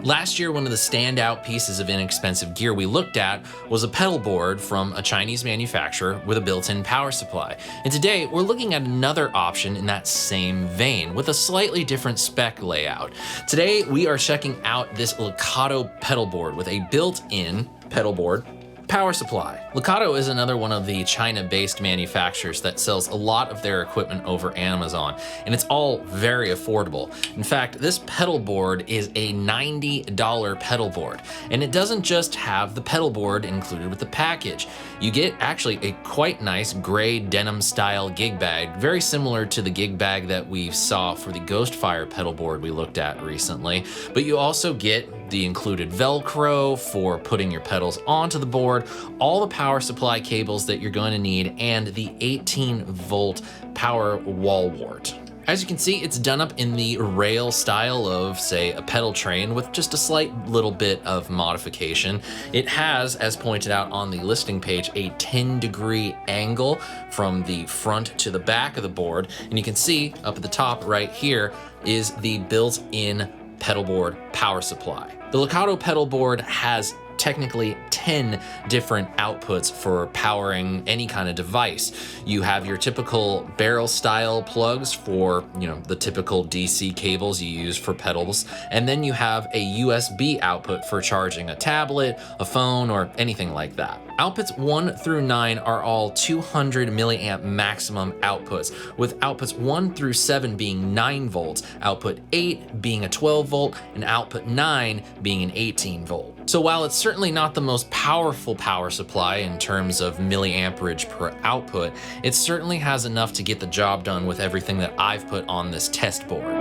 Last year, one of the standout pieces of inexpensive gear we looked at was a pedal board from a Chinese manufacturer with a built-in power supply. And today, we're looking at another option in that same vein with a slightly different spec layout. Today, we are checking out this LEKATO pedal board with a built-in pedal board power supply. LEKATO is another one of the China-based manufacturers that sells a lot of their equipment over Amazon, and it's all very affordable. In fact, this pedal board is a $90 pedal board, and it doesn't just have the pedal board included with the package. You get actually a quite nice gray denim style gig bag, very similar to the gig bag that we saw for the Ghostfire pedal board we looked at recently, but you also get the included Velcro for putting your pedals onto the board, all the power supply cables that you're going to need, and the 18-volt power wall wart. As you can see, it's done up in the rail style of, say, a pedal train with just a slight little bit of modification. It has, as pointed out on the listing page, a 10-degree angle from the front to the back of the board. And you can see up at the top right here is the built-in pedal board power supply. The LEKATO pedal board has technically 10 different outputs for powering any kind of device. You have your typical barrel style plugs for, the typical DC cables you use for pedals. And then you have a USB output for charging a tablet, a phone, or anything like that. Outputs 1 through 9 are all 200 milliamp maximum outputs, with outputs 1 through 7 being 9 volts, output 8 being a 12 volt, and output 9 being an 18 volt. So while it's certainly not the most powerful power supply in terms of milliamperage per output, it certainly has enough to get the job done with everything that I've put on this test board.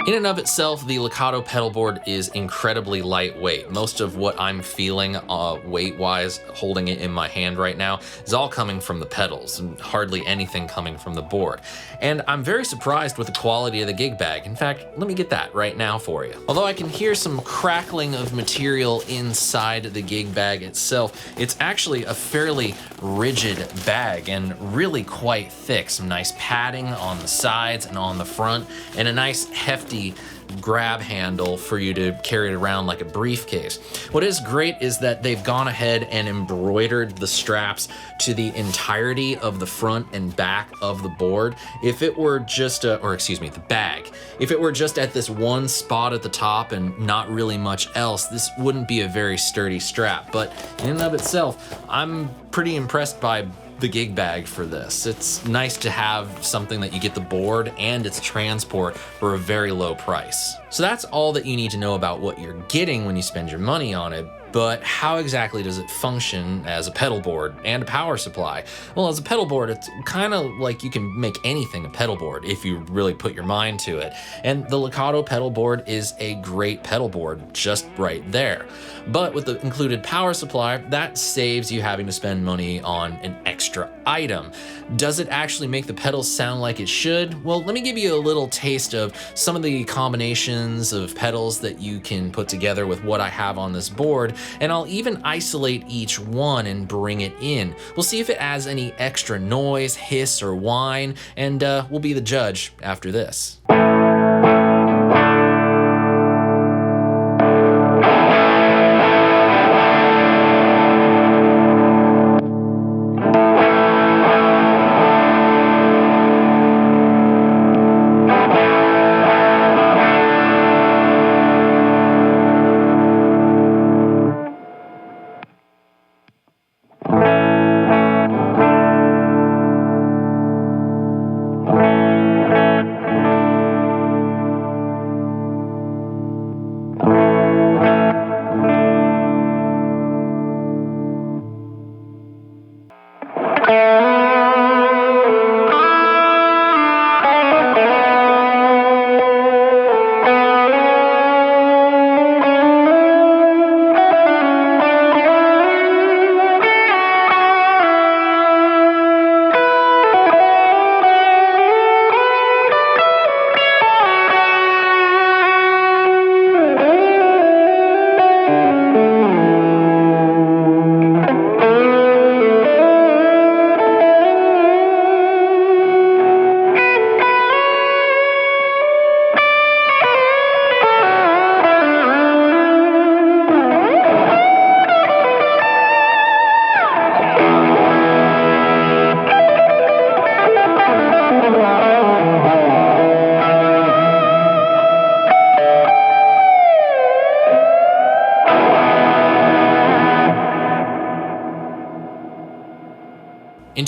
In and of itself, the LEKATO pedal board is incredibly lightweight. Most of what I'm feeling weight-wise, holding it in my hand right now, is all coming from the pedals, and hardly anything coming from the board. And I'm very surprised with the quality of the gig bag. In fact, let me get that right now for you. Although I can hear some crackling of material inside the gig bag itself, it's actually a fairly rigid bag and really quite thick. Some nice padding on the sides and on the front, and a nice hefty grab handle for you to carry it around like a briefcase. What is great is that they've gone ahead and embroidered the straps to the entirety of the front and back of the board. If it were just the bag. If it were just at this one spot at the top and not really much else, this wouldn't be a very sturdy strap. But in and of itself, I'm pretty impressed by the gig bag for this. It's nice to have something that you get the board and its transport for a very low price. So that's all that you need to know about what you're getting when you spend your money on it. But how exactly does it function as a pedal board and a power supply? Well, as a pedal board, it's kind of like you can make anything a pedal board if you really put your mind to it. And the LEKATO pedal board is a great pedal board just right there. But with the included power supply, that saves you having to spend money on an extra item. Does it actually make the pedals sound like it should? Well, let me give you a little taste of some of the combinations of pedals that you can put together with what I have on this board, and I'll even isolate each one and bring it in. We'll see if it adds any extra noise, hiss, or whine, and we'll be the judge after this.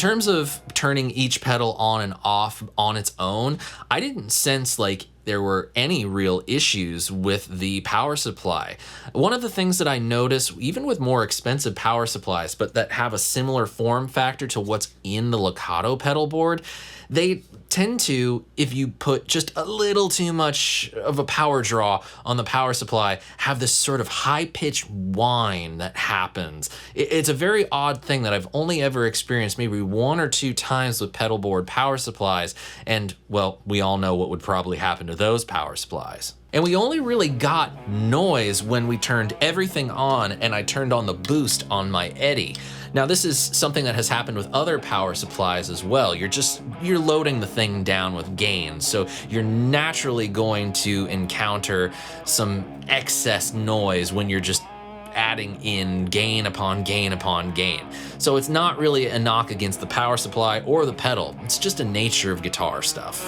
terms of turning each pedal on and off on its own, I didn't sense like there were any real issues with the power supply. One of the things that I notice, even with more expensive power supplies, but that have a similar form factor to what's in the LEKATO pedal board, they tend to, if you put just a little too much of a power draw on the power supply, have this sort of high-pitched whine that happens. It's a very odd thing that I've only ever experienced maybe 1 or 2 times with pedal board power supplies, and well, we all know what would probably happen to those power supplies. And we only really got noise when we turned everything on and I turned on the boost on my Eddy. Now this is something that has happened with other power supplies as well. You're loading the thing down with gain, so you're naturally going to encounter some excess noise when you're just adding in gain upon gain upon gain. So it's not really a knock against the power supply or the pedal. It's just a nature of guitar stuff.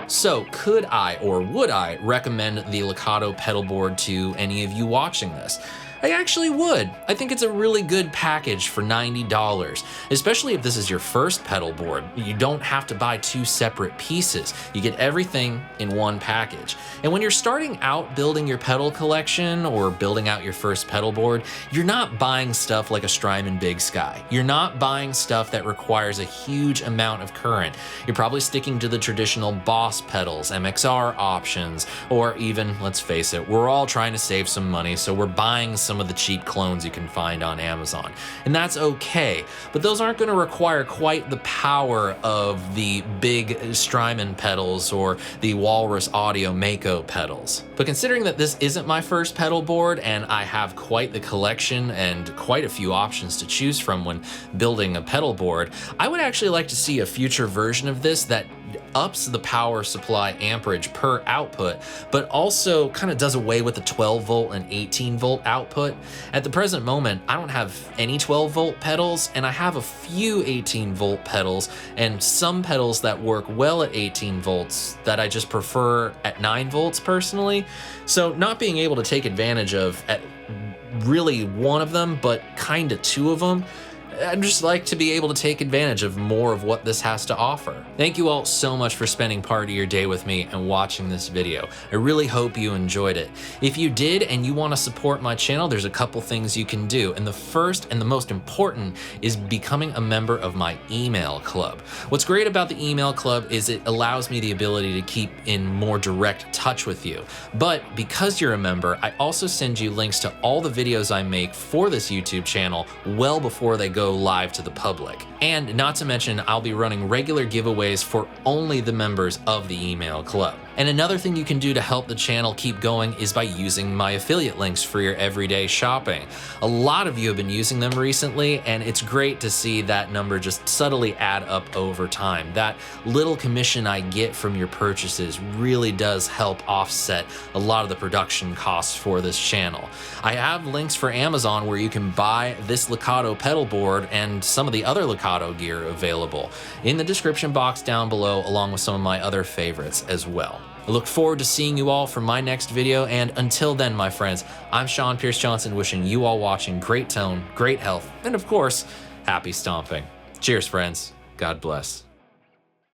So could I or would I recommend the LEKATO pedal board to any of you watching this? I actually would. I think it's a really good package for $90, especially if this is your first pedal board. You don't have to buy 2 separate pieces. You get everything in one package. And when you're starting out building your pedal collection or building out your first pedal board, you're not buying stuff like a Strymon Big Sky. You're not buying stuff that requires a huge amount of current. You're probably sticking to the traditional Boss pedals, MXR options, or even, let's face it, we're all trying to save some money, so we're buying some of the cheap clones you can find on Amazon. And that's okay, but those aren't going to require quite the power of the big Strymon pedals or the Walrus Audio Mako pedals. But considering that this isn't my first pedal board and I have quite the collection and quite a few options to choose from when building a pedal board, I would actually like to see a future version of this that ups the power supply amperage per output, but also kind of does away with the 12 volt and 18 volt output. At the present moment, I don't have any 12 volt pedals, and I have a few 18 volt pedals and some pedals that work well at 18 volts that I just prefer at 9 volts personally. So not being able to take advantage of at really one of them, but kind of 2 of them, I'd just like to be able to take advantage of more of what this has to offer. Thank you all so much for spending part of your day with me and watching this video. I really hope you enjoyed it. If you did and you want to support my channel, there's a couple things you can do. And the first and the most important is becoming a member of my email club. What's great about the email club is it allows me the ability to keep in more direct touch with you. But because you're a member, I also send you links to all the videos I make for this YouTube channel well before they go live to the public. And not to mention, I'll be running regular giveaways for only the members of the email club. And another thing you can do to help the channel keep going is by using my affiliate links for your everyday shopping. A lot of you have been using them recently, and it's great to see that number just subtly add up over time. That little commission I get from your purchases really does help offset a lot of the production costs for this channel. I have links for Amazon where you can buy this LEKATO pedal board and some of the other LEKATO gear available in the description box down below, along with some of my other favorites as well. I look forward to seeing you all for my next video, and until then, my friends, I'm Sean Pierce Johnson, wishing you all watching great tone, great health, and of course, happy stomping. Cheers, friends. God bless.